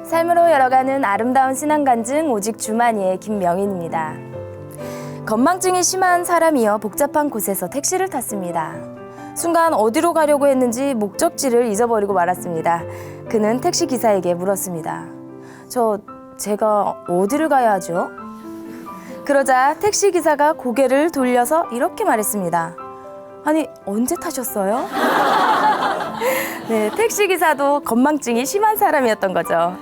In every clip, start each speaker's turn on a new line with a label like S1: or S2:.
S1: 삶으로 열어가는 아름다운 신앙간증 오직 주만이의 김명인입니다. 건망증이 심한 사람이여 복잡한 곳에서 택시를 탔습니다. 순간 어디로 가려고 했는지 목적지를 잊어버리고 말았습니다. 그는 택시 기사에게 물었습니다. 제가 어디를 가야 하죠? 그러자 택시 기사가 고개를 돌려서 이렇게 말했습니다. 아니, 언제 타셨어요? 네, 택시 기사도 건망증이 심한 사람이었던 거죠.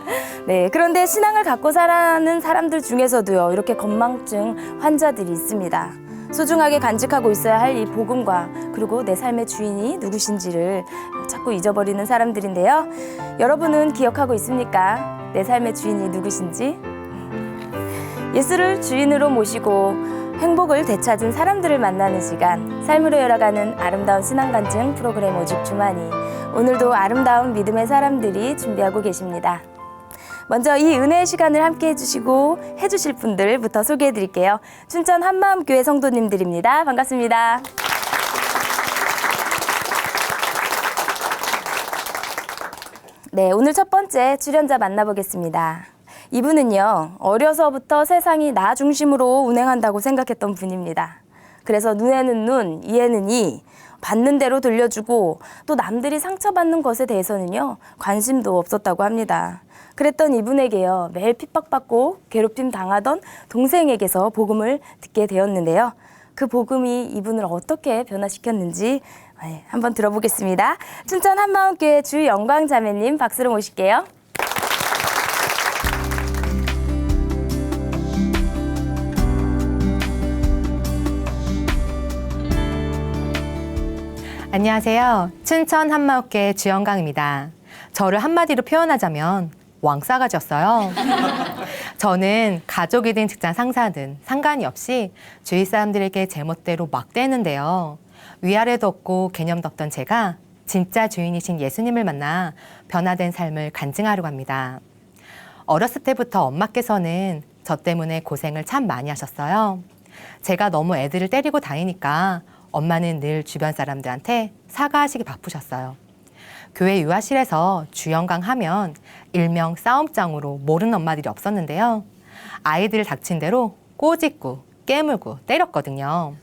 S1: 네, 그런데 신앙을 갖고 살아가는 사람들 중에서도요, 이렇게 건망증 환자들이 있습니다. 소중하게 간직하고 있어야 할 이 복음과 그리고 내 삶의 주인이 누구신지를 자꾸 잊어버리는 사람들인데요. 여러분은 기억하고 있습니까? 내 삶의 주인이 누구신지? 예수를 주인으로 모시고 행복을 되찾은 사람들을 만나는 시간, 삶으로 열어가는 아름다운 신앙간증 프로그램 오직 주만이. 오늘도 아름다운 믿음의 사람들이 준비하고 계십니다. 먼저 이 은혜의 시간을 함께 해주실 분들부터 소개해드릴게요. 춘천 한마음교회 성도님들입니다. 반갑습니다. 네, 오늘 첫 번째 출연자 만나보겠습니다. 이분은요, 어려서부터 세상이 나 중심으로 운행한다고 생각했던 분입니다. 그래서 눈에는 눈, 이에는 이, 받는 대로 돌려주고 또 남들이 상처받는 것에 대해서는요, 관심도 없었다고 합니다. 그랬던 이분에게요, 매일 핍박받고 괴롭힘 당하던 동생에게서 복음을 듣게 되었는데요. 그 복음이 이분을 어떻게 변화시켰는지 한번 들어보겠습니다. 춘천 한마음교회 주영광 자매님 박수로 모실게요.
S2: 안녕하세요. 춘천 한마음교회 주영광입니다. 저를 한마디로 표현하자면 왕싸가지였어요. 저는 가족이든 직장 상사든 상관이 없이 주위 사람들에게 제멋대로 막 대는데요. 위아래도 없고 개념도 없던 제가 진짜 주인이신 예수님을 만나 변화된 삶을 간증하려고 합니다. 어렸을 때부터 엄마께서는 저 때문에 고생을 참 많이 하셨어요. 제가 너무 애들을 때리고 다니니까 엄마는 늘 주변 사람들한테 사과하시기 바쁘셨어요. 교회 유아실에서 주영광 하면 일명 싸움장으로 모르는 엄마들이 없었는데요. 아이들을 닥친 대로 꼬집고 깨물고 때렸거든요.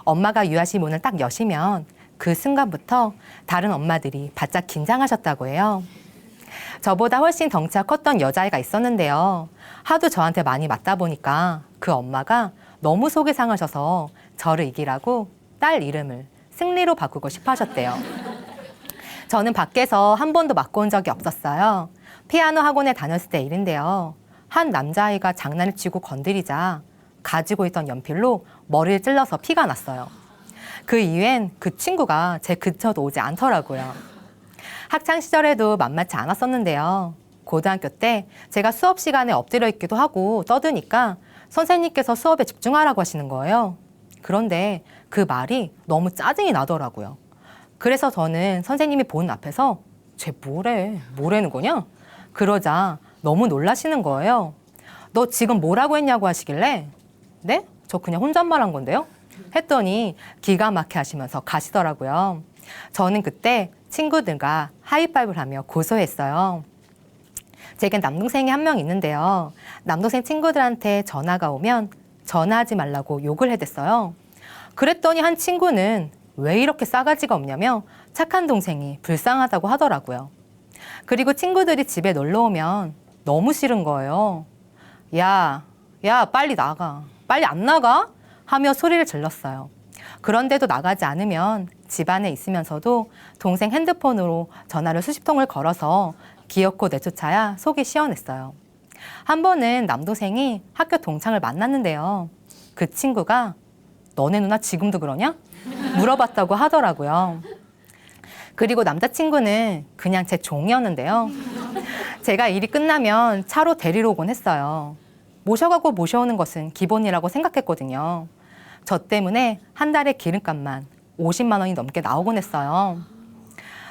S2: 엄마가 유아실 문을 딱 여시면 그 순간부터 다른 엄마들이 바짝 긴장하셨다고 해요. 저보다 훨씬 덩치가 컸던 여자아이가 있었는데요. 하도 저한테 많이 맞다 보니까 그 엄마가 너무 속이 상하셔서 저를 이기라고 딸 이름을 승리로 바꾸고 싶어 하셨대요. 저는 밖에서 한 번도 맞고 온 적이 없었어요. 피아노 학원에 다녔을 때 일인데요. 한 남자아이가 장난을 치고 건드리자 가지고 있던 연필로 머리를 찔러서 피가 났어요. 그 이후엔 그 친구가 제 근처도 오지 않더라고요. 학창 시절에도 만만치 않았었는데요. 고등학교 때 제가 수업 시간에 엎드려 있기도 하고 떠드니까 선생님께서 수업에 집중하라고 하시는 거예요. 그런데 그 말이 너무 짜증이 나더라고요. 그래서 저는 선생님이 보는 앞에서 쟤 뭐라는 거냐? 그러자 너무 놀라시는 거예요. 너 지금 뭐라고 했냐고 하시길래 네? 저 그냥 혼잣말한 건데요? 했더니 기가 막히게 하시면서 가시더라고요. 저는 그때 친구들과 하이파이브를 하며 고소했어요. 제겐 남동생이 한 명 있는데요. 남동생 친구들한테 전화가 오면 전화하지 말라고 욕을 해댔어요. 그랬더니 한 친구는 왜 이렇게 싸가지가 없냐며 착한 동생이 불쌍하다고 하더라고요. 그리고 친구들이 집에 놀러 오면 너무 싫은 거예요. 야, 빨리 나가. 빨리 안 나가? 하며 소리를 질렀어요. 그런데도 나가지 않으면 집안에 있으면서도 동생 핸드폰으로 전화를 수십 통을 걸어서 기어코 내쫓아야 속이 시원했어요. 한 번은 남동생이 학교 동창을 만났는데요. 그 친구가 너네 누나 지금도 그러냐? 물어봤다고 하더라고요. 그리고 남자친구는 그냥 제 종이었는데요. 제가 일이 끝나면 차로 데리러 오곤 했어요. 모셔가고 모셔오는 것은 기본이라고 생각했거든요. 저 때문에 한 달에 기름값만 50만 원이 넘게 나오곤 했어요.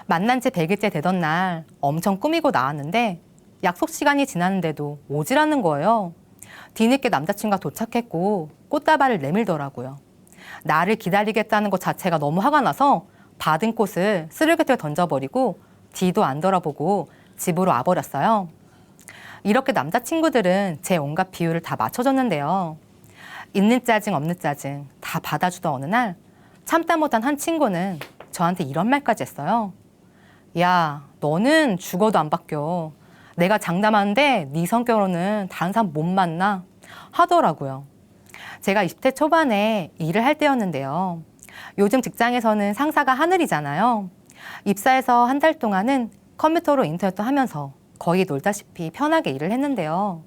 S2: 만난 지 100일째 되던 날 엄청 꾸미고 나왔는데 약속 시간이 지났는데도 오질 않는 거예요. 뒤늦게 남자친구가 도착했고 꽃다발을 내밀더라고요. 나를 기다리겠다는 것 자체가 너무 화가 나서 받은 꽃을 쓰레기통에 던져버리고 뒤도 안 돌아보고 집으로 와버렸어요. 이렇게 남자친구들은 제 온갖 비유를 다 맞춰줬는데요. 있는 짜증 없는 짜증 다 받아주던 어느 날 참다 못한 한 친구는 저한테 이런 말까지 했어요. 야, 너는 죽어도 안 바뀌어. 내가 장담하는데 네 성격으로는 다른 사람 못 만나 하더라고요. 제가 20대 초반에 일을 할 때였는데요. 요즘 직장에서는 상사가 하늘이잖아요. 입사해서 한 달 동안은 컴퓨터로 인터넷도 하면서 거의 놀다시피 편하게 일을 했는데요.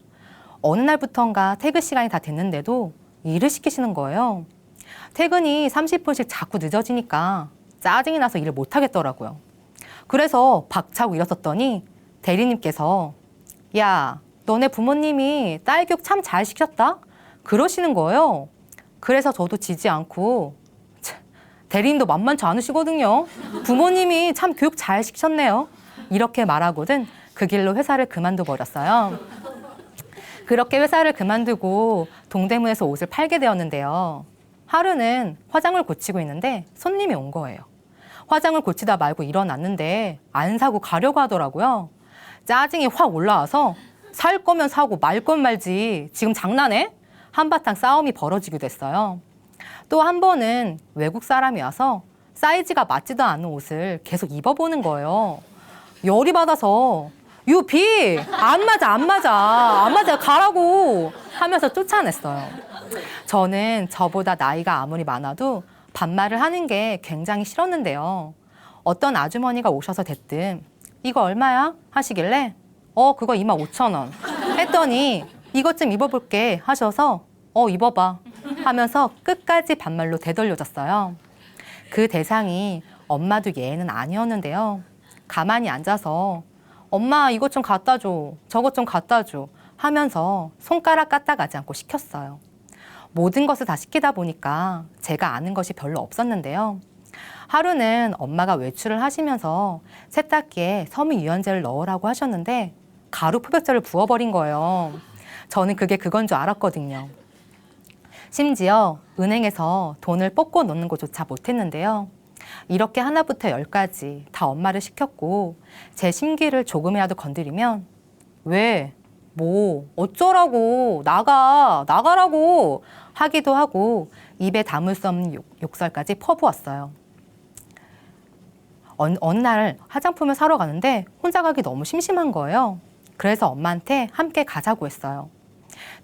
S2: 어느 날부턴가 퇴근 시간이 다 됐는데도 일을 시키시는 거예요. 퇴근이 30분씩 자꾸 늦어지니까 짜증이 나서 일을 못 하겠더라고요. 그래서 박차고 일었었더니 대리님께서 야, 너네 부모님이 딸 교육 참 잘 시켰다? 그러시는 거예요. 그래서 저도 지지 않고 대리님도 만만치 않으시거든요. 부모님이 참 교육 잘 시키셨네요. 이렇게 말하고는 그 길로 회사를 그만둬 버렸어요. 그렇게 회사를 그만두고 동대문에서 옷을 팔게 되었는데요. 하루는 화장을 고치고 있는데 손님이 온 거예요. 화장을 고치다 말고 일어났는데 안 사고 가려고 하더라고요. 짜증이 확 올라와서 살 거면 사고 말 건 말지 지금 장난해? 한바탕 싸움이 벌어지기도 했어요. 또 한 번은 외국 사람이 와서 사이즈가 맞지도 않은 옷을 계속 입어보는 거예요. 열이 받아서 유비 안 맞아 가라고 하면서 쫓아냈어요. 저는 저보다 나이가 아무리 많아도 반말을 하는 게 굉장히 싫었는데요. 어떤 아주머니가 오셔서 대뜸 이거 얼마야? 하시길래 그거 25,000원 했더니 이것 좀 입어볼게 하셔서 입어봐 하면서 끝까지 반말로 되돌려줬어요. 그 대상이 엄마도 얘는 아니었는데요. 가만히 앉아서 엄마 이것 좀 갖다 줘, 저것 좀 갖다 줘 하면서 손가락 까딱하지 않고 시켰어요. 모든 것을 다 시키다 보니까 제가 아는 것이 별로 없었는데요. 하루는 엄마가 외출을 하시면서 세탁기에 섬유유연제를 넣으라고 하셨는데 가루 표백제를 부어버린 거예요. 저는 그게 그건 줄 알았거든요. 심지어 은행에서 돈을 뽑고 놓는 것조차 못했는데요. 이렇게 하나부터 10까지 다 엄마를 시켰고 제 심기를 조금이라도 건드리면 왜? 뭐? 어쩌라고? 나가라고! 하기도 하고 입에 담을 수 없는 욕설까지 퍼부었어요. 어느 날 화장품을 사러 가는데 혼자 가기 너무 심심한 거예요. 그래서 엄마한테 함께 가자고 했어요.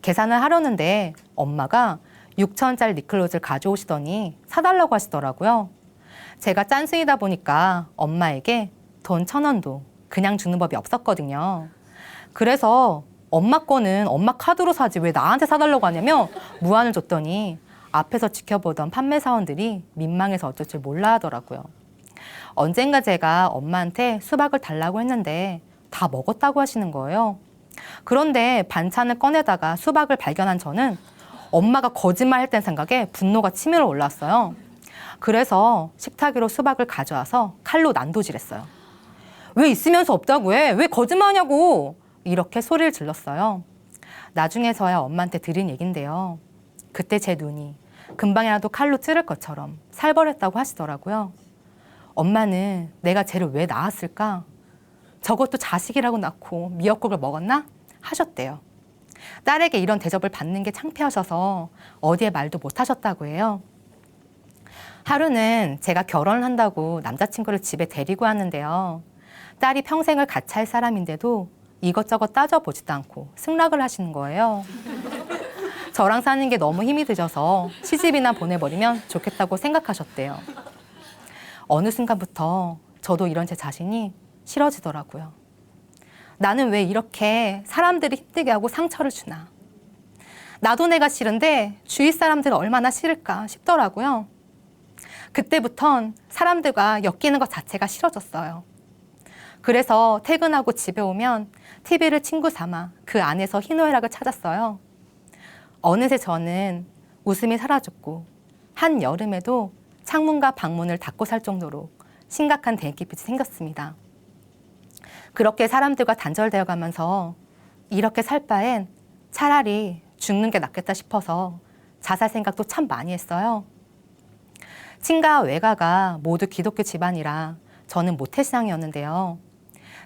S2: 계산을 하려는데 엄마가 6,000원짜리 립글로즈를 가져오시더니 사달라고 하시더라고요. 제가 짠순이다 보니까 엄마에게 돈 1,000원도 그냥 주는 법이 없었거든요. 그래서 엄마 거는 엄마 카드로 사지 왜 나한테 사달라고 하냐며 무안을 줬더니 앞에서 지켜보던 판매사원들이 민망해서 어쩔 줄 몰라 하더라고요. 언젠가 제가 엄마한테 수박을 달라고 했는데 다 먹었다고 하시는 거예요. 그런데 반찬을 꺼내다가 수박을 발견한 저는 엄마가 거짓말 했다는 생각에 분노가 치밀어 올랐어요. 그래서 식탁 위로 수박을 가져와서 칼로 난도질했어요. 왜 있으면서 없다고 해? 왜 거짓말하냐고! 이렇게 소리를 질렀어요. 나중에서야 엄마한테 들은 얘긴데요. 그때 제 눈이 금방이라도 칼로 찌를 것처럼 살벌했다고 하시더라고요. 엄마는 내가 쟤를 왜 낳았을까? 저것도 자식이라고 낳고 미역국을 먹었나? 하셨대요. 딸에게 이런 대접을 받는 게 창피하셔서 어디에 말도 못 하셨다고 해요. 하루는 제가 결혼을 한다고 남자친구를 집에 데리고 왔는데요. 딸이 평생을 같이 할 사람인데도 이것저것 따져보지도 않고 승낙을 하시는 거예요. 저랑 사는 게 너무 힘이 드셔서 시집이나 보내버리면 좋겠다고 생각하셨대요. 어느 순간부터 저도 이런 제 자신이 싫어지더라고요. 나는 왜 이렇게 사람들이 힘들게 하고 상처를 주나. 나도 내가 싫은데 주위 사람들은 얼마나 싫을까 싶더라고요. 그때부턴 사람들과 엮이는 것 자체가 싫어졌어요. 그래서 퇴근하고 집에 오면 TV를 친구 삼아 그 안에서 희노애락을 찾았어요. 어느새 저는 웃음이 사라졌고 한여름에도 창문과 방문을 닫고 살 정도로 심각한 대인기빛이 생겼습니다. 그렇게 사람들과 단절되어 가면서 이렇게 살 바엔 차라리 죽는 게 낫겠다 싶어서 자살 생각도 참 많이 했어요. 친가 외가가 모두 기독교 집안이라 저는 모태신앙이었는데요.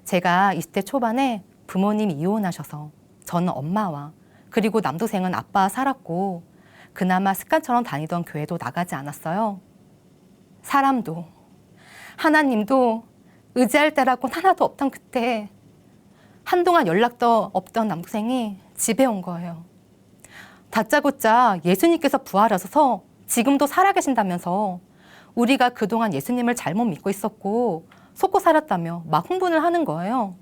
S2: 제가 20대 초반에 부모님이 이혼하셔서 저는 엄마와 그리고 남동생은 아빠와 살았고 그나마 습관처럼 다니던 교회도 나가지 않았어요. 사람도 하나님도 의지할 때라고는 하나도 없던 그때 한동안 연락도 없던 남동생이 집에 온 거예요. 다짜고짜 예수님께서 부활하셔서 지금도 살아계신다면서 우리가 그동안 예수님을 잘못 믿고 있었고 속고 살았다며 막 흥분을 하는 거예요.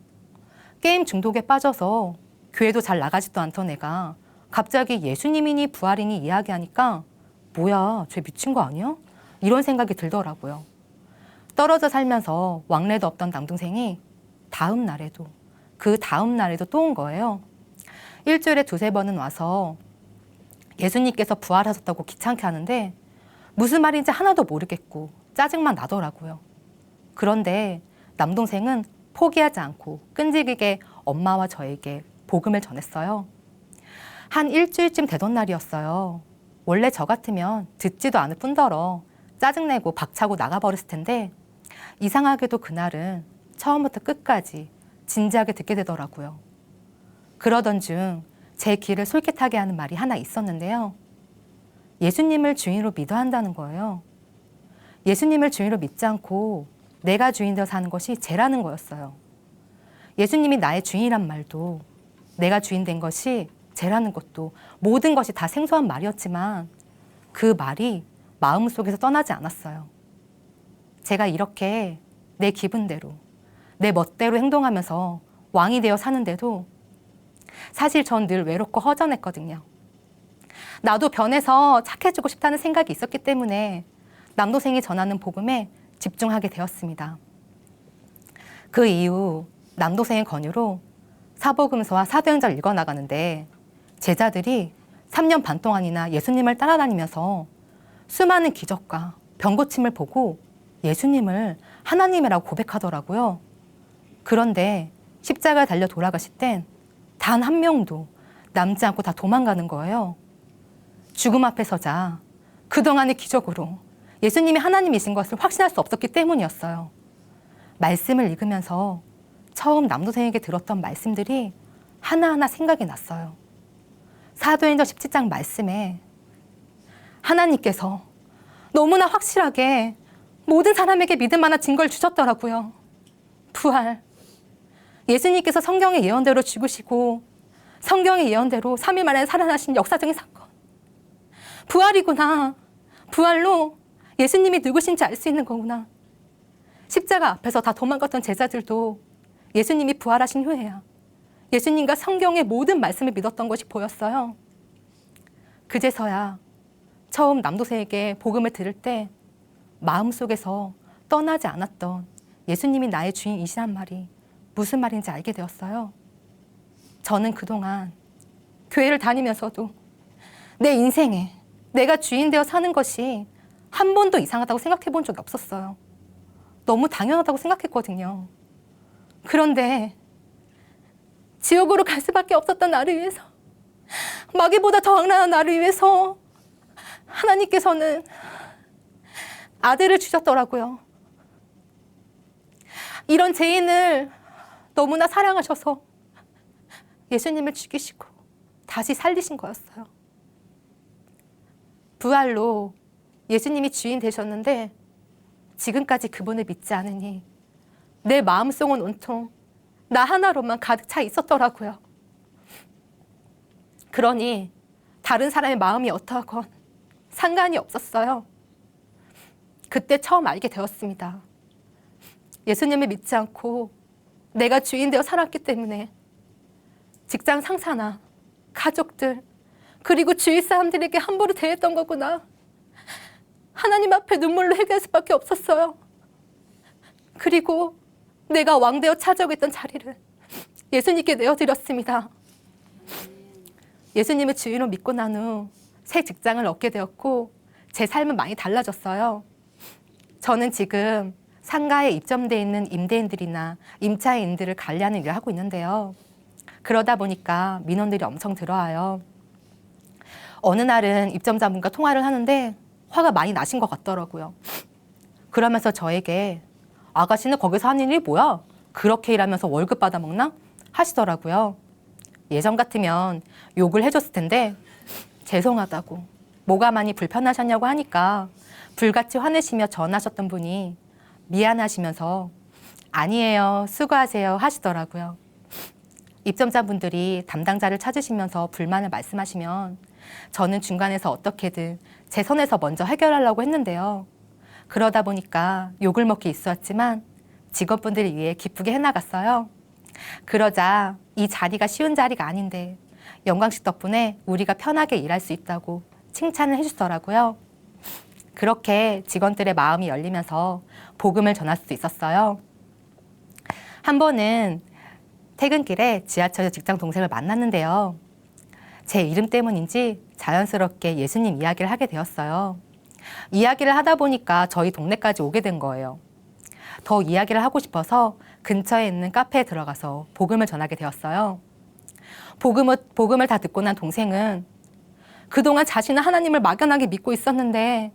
S2: 게임 중독에 빠져서 교회도 잘 나가지도 않던 애가 갑자기 예수님이니 부활이니 이야기하니까 뭐야, 쟤 미친 거 아니야? 이런 생각이 들더라고요. 떨어져 살면서 왕래도 없던 남동생이 다음 날에도 그 다음 날에도 또 온 거예요. 일주일에 2-3번은 와서 예수님께서 부활하셨다고 귀찮게 하는데 무슨 말인지 하나도 모르겠고 짜증만 나더라고요. 그런데 남동생은 포기하지 않고 끈질기게 엄마와 저에게 복음을 전했어요. 한 일주일쯤 되던 날이었어요. 원래 저 같으면 듣지도 않을 뿐더러 짜증내고 박차고 나가버렸을 텐데 이상하게도 그날은 처음부터 끝까지 진지하게 듣게 되더라고요. 그러던 중 제 귀를 솔깃하게 하는 말이 하나 있었는데요. 예수님을 주인으로 믿어야 한다는 거예요. 예수님을 주인으로 믿지 않고 내가 주인 되어 사는 것이 죄라는 거였어요. 예수님이 나의 주인이란 말도 내가 주인 된 것이 죄라는 것도 모든 것이 다 생소한 말이었지만 그 말이 마음속에서 떠나지 않았어요. 제가 이렇게 내 기분대로 내 멋대로 행동하면서 왕이 되어 사는데도 사실 전 늘 외롭고 허전했거든요. 나도 변해서 착해지고 싶다는 생각이 있었기 때문에 남동생이 전하는 복음에 집중하게 되었습니다. 그 이후 남동생의 권유로 사복음서와 사도행전을 읽어나가는데 제자들이 3년 반 동안이나 예수님을 따라다니면서 수많은 기적과 병고침을 보고 예수님을 하나님이라고 고백하더라고요. 그런데 십자가에 달려 돌아가실 땐 단 한 명도 남지 않고 다 도망가는 거예요. 죽음 앞에 서자 그동안의 기적으로 예수님이 하나님이신 것을 확신할 수 없었기 때문이었어요. 말씀을 읽으면서 처음 남동생에게 들었던 말씀들이 하나하나 생각이 났어요. 사도행전 17장 말씀에 하나님께서 너무나 확실하게 모든 사람에게 믿을 만한 증거를 주셨더라고요. 부활. 예수님께서 성경의 예언대로 죽으시고 성경의 예언대로 3일 만에 살아나신 역사적인 사건. 부활이구나. 부활로 예수님이 누구신지 알 수 있는 거구나. 십자가 앞에서 다 도망갔던 제자들도 예수님이 부활하신 후에야 예수님과 성경의 모든 말씀을 믿었던 것이 보였어요. 그제서야 처음 남동생에게 복음을 들을 때 마음속에서 떠나지 않았던 예수님이 나의 주인이시란 말이 무슨 말인지 알게 되었어요. 저는 그동안 교회를 다니면서도 내 인생에 내가 주인 되어 사는 것이 한 번도 이상하다고 생각해 본 적이 없었어요. 너무 당연하다고 생각했거든요. 그런데 지옥으로 갈 수밖에 없었던 나를 위해서, 마귀보다 더 악랄한 나를 위해서 하나님께서는 아들을 주셨더라고요. 이런 죄인을 너무나 사랑하셔서 예수님을 죽이시고 다시 살리신 거였어요. 부활로 예수님이 주인 되셨는데 지금까지 그분을 믿지 않으니 내 마음속은 온통 나 하나로만 가득 차 있었더라고요. 그러니 다른 사람의 마음이 어떠하건 상관이 없었어요. 그때 처음 알게 되었습니다. 예수님을 믿지 않고 내가 주인 되어 살았기 때문에 직장 상사나 가족들 그리고 주위 사람들에게 함부로 대했던 거구나. 하나님 앞에 눈물로 회개할 수밖에 없었어요. 그리고 내가 왕되어 차지하고 있던 자리를 예수님께 내어드렸습니다. 예수님을 주인으로 믿고 난 후 새 직장을 얻게 되었고 제 삶은 많이 달라졌어요. 저는 지금 상가에 입점돼 있는 임대인들이나 임차인들을 관리하는 일을 하고 있는데요. 그러다 보니까 민원들이 엄청 들어와요. 어느 날은 입점자분과 통화를 하는데 화가 많이 나신 것 같더라고요. 그러면서 저에게 아가씨는 거기서 하는 일이 뭐야? 그렇게 일하면서 월급 받아먹나? 하시더라고요. 예전 같으면 욕을 해줬을 텐데 죄송하다고 뭐가 많이 불편하셨냐고 하니까 불같이 화내시며 전화하셨던 분이 미안하시면서 아니에요, 수고하세요 하시더라고요. 입점자분들이 담당자를 찾으시면서 불만을 말씀하시면 저는 중간에서 어떻게든 제 선에서 먼저 해결하려고 했는데요. 그러다 보니까 욕을 먹기 있었지만 직원분들을 위해 기쁘게 해나갔어요. 그러자 이 자리가 쉬운 자리가 아닌데 영광식 덕분에 우리가 편하게 일할 수 있다고 칭찬을 해주시더라고요. 그렇게 직원들의 마음이 열리면서 복음을 전할 수도 있었어요. 한 번은 퇴근길에 지하철에서 직장 동생을 만났는데요. 제 이름 때문인지 자연스럽게 예수님 이야기를 하게 되었어요. 이야기를 하다 보니까 저희 동네까지 오게 된 거예요. 더 이야기를 하고 싶어서 근처에 있는 카페에 들어가서 복음을 전하게 되었어요. 복음을 다 듣고 난 동생은 그동안 자신은 하나님을 막연하게 믿고 있었는데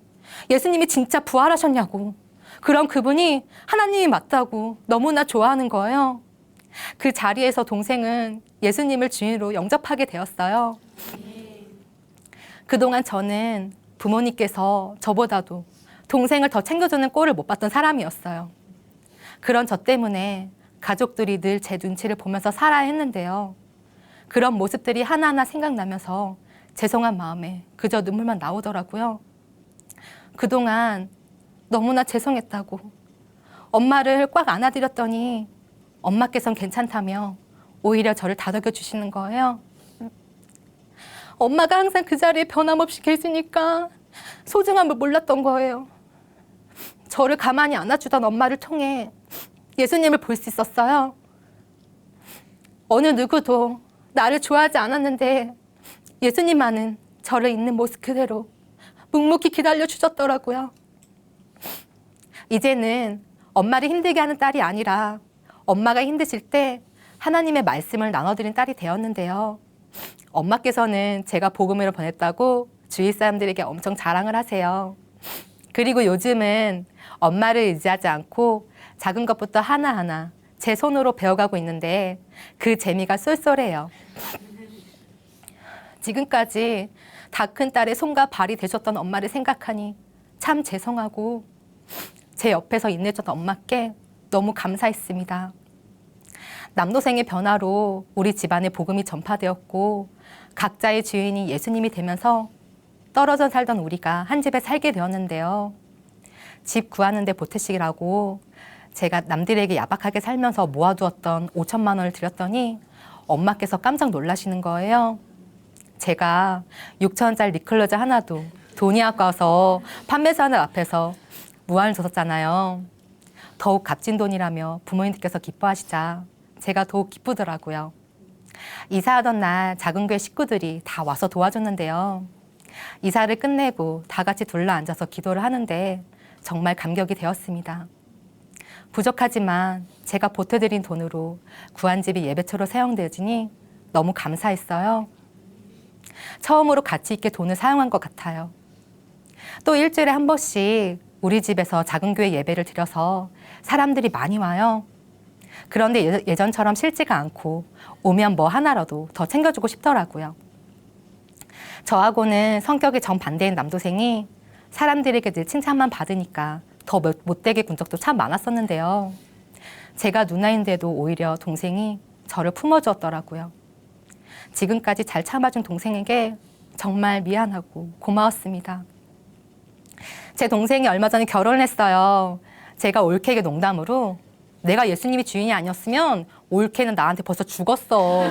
S2: 예수님이 진짜 부활하셨냐고, 그럼 그분이 하나님이 맞다고 너무나 좋아하는 거예요. 그 자리에서 동생은 예수님을 주인으로 영접하게 되었어요. 그동안 저는 부모님께서 저보다도 동생을 더 챙겨주는 꼴을 못 봤던 사람이었어요. 그런 저 때문에 가족들이 늘 제 눈치를 보면서 살아야 했는데요. 그런 모습들이 하나하나 생각나면서 죄송한 마음에 그저 눈물만 나오더라고요. 그동안 너무나 죄송했다고 엄마를 꽉 안아드렸더니 엄마께서는 괜찮다며 오히려 저를 다독여 주시는 거예요. 엄마가 항상 그 자리에 변함없이 계시니까 소중함을 몰랐던 거예요. 저를 가만히 안아주던 엄마를 통해 예수님을 볼 수 있었어요. 어느 누구도 나를 좋아하지 않았는데 예수님만은 저를 있는 모습 그대로 묵묵히 기다려 주셨더라고요. 이제는 엄마를 힘들게 하는 딸이 아니라 엄마가 힘드실 때 하나님의 말씀을 나눠드린 딸이 되었는데요. 엄마께서는 제가 복음으로 보냈다고 주위 사람들에게 엄청 자랑을 하세요. 그리고 요즘은 엄마를 의지하지 않고 작은 것부터 하나하나 제 손으로 배워가고 있는데 그 재미가 쏠쏠해요. 지금까지 다 큰 딸의 손과 발이 되셨던 엄마를 생각하니 참 죄송하고 제 옆에서 인내해줬던 엄마께 너무 감사했습니다. 남동생의 변화로 우리 집안에 복음이 전파되었고 각자의 주인이 예수님이 되면서 떨어져 살던 우리가 한 집에 살게 되었는데요. 집 구하는데 보태시라고 제가 남들에게 야박하게 살면서 모아두었던 5천만 원을 드렸더니 엄마께서 깜짝 놀라시는 거예요. 제가 6천 원짜리 리클로저 하나도 돈이 아까워서 판매사들 앞에서 무한을 줬었잖아요. 더욱 값진 돈이라며 부모님께서 기뻐하시자 제가 더욱 기쁘더라고요. 이사하던 날 작은 교회 식구들이 다 와서 도와줬는데요. 이사를 끝내고 다 같이 둘러앉아서 기도를 하는데 정말 감격이 되었습니다. 부족하지만 제가 보태드린 돈으로 구한 집이 예배처로 사용되어지니 너무 감사했어요. 처음으로 가치 있게 돈을 사용한 것 같아요. 또 일주일에 한 번씩 우리 집에서 작은 교회 예배를 드려서 사람들이 많이 와요. 그런데 예전처럼 싫지가 않고 오면 뭐 하나라도 더 챙겨주고 싶더라고요. 저하고는 성격이 정반대인 남동생이 사람들에게 늘 칭찬만 받으니까 더 못되게 군 적도 참 많았었는데요. 제가 누나인데도 오히려 동생이 저를 품어주었더라고요. 지금까지 잘 참아준 동생에게 정말 미안하고 고마웠습니다. 제 동생이 얼마 전에 결혼을 했어요. 제가 올케에게 농담으로 내가 예수님이 주인이 아니었으면 올케는 나한테 벌써 죽었어.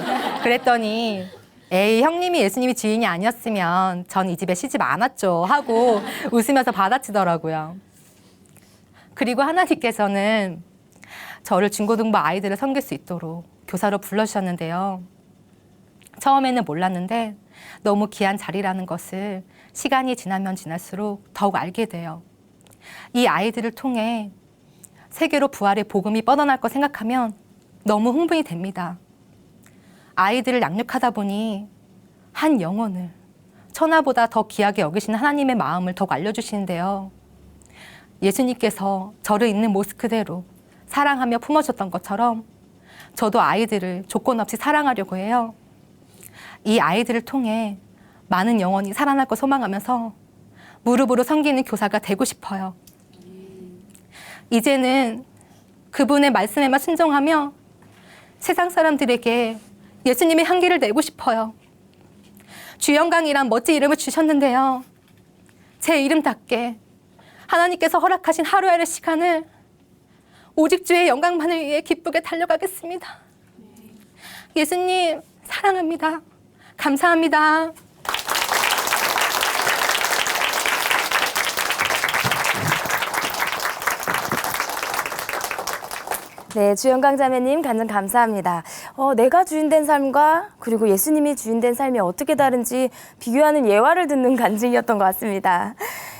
S2: 그랬더니 에이, 형님이 예수님이 주인이 아니었으면 전 이 집에 시집 안 왔죠 하고 웃으면서 받아치더라고요. 그리고 하나님께서는 저를 중고등부 아이들을 섬길 수 있도록 교사로 불러주셨는데요. 처음에는 몰랐는데 너무 귀한 자리라는 것을 시간이 지나면 지날수록 더욱 알게 돼요. 이 아이들을 통해 세계로 부활의 복음이 뻗어날 거 생각하면 너무 흥분이 됩니다. 아이들을 양육하다 보니 한 영혼을 천하보다 더 귀하게 여기시는 하나님의 마음을 더욱 알려주시는데요. 예수님께서 저를 있는 모습 그대로 사랑하며 품어줬던 것처럼 저도 아이들을 조건 없이 사랑하려고 해요. 이 아이들을 통해 많은 영혼이 살아날 거 소망하면서 무릎으로 섬기는 교사가 되고 싶어요. 이제는 그분의 말씀에만 순종하며 세상 사람들에게 예수님의 향기를 내고 싶어요. 주영강이란 멋진 이름을 주셨는데요. 제 이름답게 하나님께서 허락하신 하루하루 시간을 오직 주의 영광만을 위해 기쁘게 달려가겠습니다. 예수님 사랑합니다. 감사합니다.
S1: 네, 주영강 자매님 간증 감사합니다. 내가 주인된 삶과 그리고 예수님이 주인된 삶이 어떻게 다른지 비교하는 예화를 듣는 간증이었던 것 같습니다.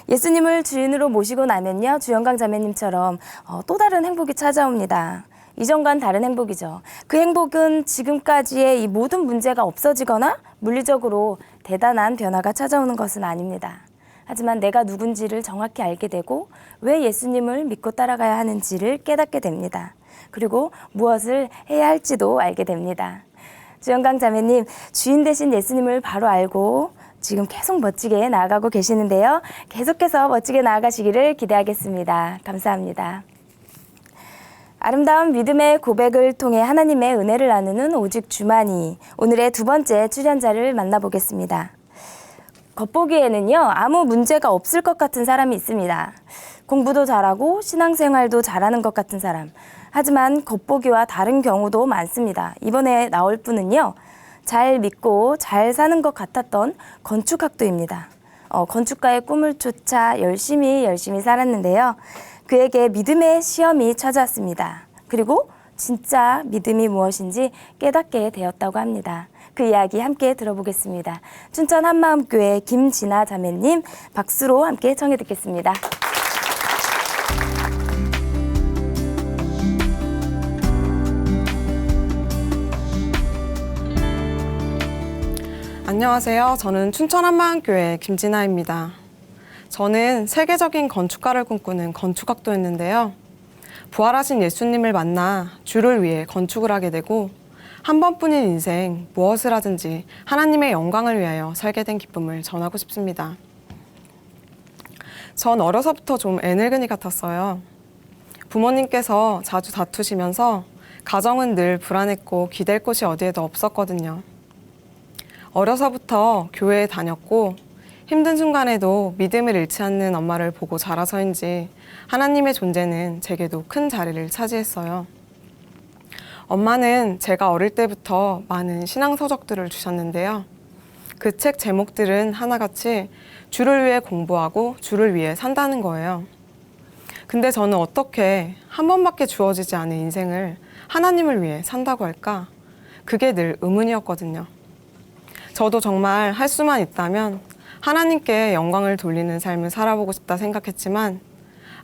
S1: 예수님을 주인으로 모시고 나면요, 주영강 자매님처럼 또 다른 행복이 찾아옵니다. 이전과는 다른 행복이죠. 그 행복은 지금까지의 이 모든 문제가 없어지거나 물리적으로 대단한 변화가 찾아오는 것은 아닙니다. 하지만 내가 누군지를 정확히 알게 되고 왜 예수님을 믿고 따라가야 하는지를 깨닫게 됩니다. 그리고 무엇을 해야 할지도 알게 됩니다. 주영강 자매님, 주인 되신 예수님을 바로 알고 지금 계속 멋지게 나아가고 계시는데요. 계속해서 멋지게 나아가시기를 기대하겠습니다. 감사합니다. 아름다운 믿음의 고백을 통해 하나님의 은혜를 나누는 오직 주만이, 오늘의 두 번째 출연자를 만나보겠습니다. 겉보기에는요, 아무 문제가 없을 것 같은 사람이 있습니다. 공부도 잘하고 신앙생활도 잘하는 것 같은 사람. 하지만 겉보기와 다른 경우도 많습니다. 이번에 나올 분은요, 잘 믿고 잘 사는 것 같았던 건축학도입니다. 건축가의 꿈을 쫓아 열심히 살았는데요. 그에게 믿음의 시험이 찾아왔습니다. 그리고 진짜 믿음이 무엇인지 깨닫게 되었다고 합니다. 그 이야기 함께 들어보겠습니다. 춘천 한마음교회 김진아 자매님, 박수로 함께 청해 듣겠습니다.
S3: 안녕하세요. 저는 춘천 한마음교회 김진아입니다. 저는 세계적인 건축가를 꿈꾸는 건축학도였는데요. 부활하신 예수님을 만나 주를 위해 건축을 하게 되고 한 번뿐인 인생 무엇을 하든지 하나님의 영광을 위하여 살게 된 기쁨을 전하고 싶습니다. 전 어려서부터 좀 애늙은이 같았어요. 부모님께서 자주 다투시면서 가정은 늘 불안했고 기댈 곳이 어디에도 없었거든요. 어려서부터 교회에 다녔고 힘든 순간에도 믿음을 잃지 않는 엄마를 보고 자라서인지 하나님의 존재는 제게도 큰 자리를 차지했어요. 엄마는 제가 어릴 때부터 많은 신앙 서적들을 주셨는데요. 그 책 제목들은 하나같이 주를 위해 공부하고 주를 위해 산다는 거예요. 근데 저는 어떻게 한 번밖에 주어지지 않은 인생을 하나님을 위해 산다고 할까? 그게 늘 의문이었거든요. 저도 정말 할 수만 있다면 하나님께 영광을 돌리는 삶을 살아보고 싶다 생각했지만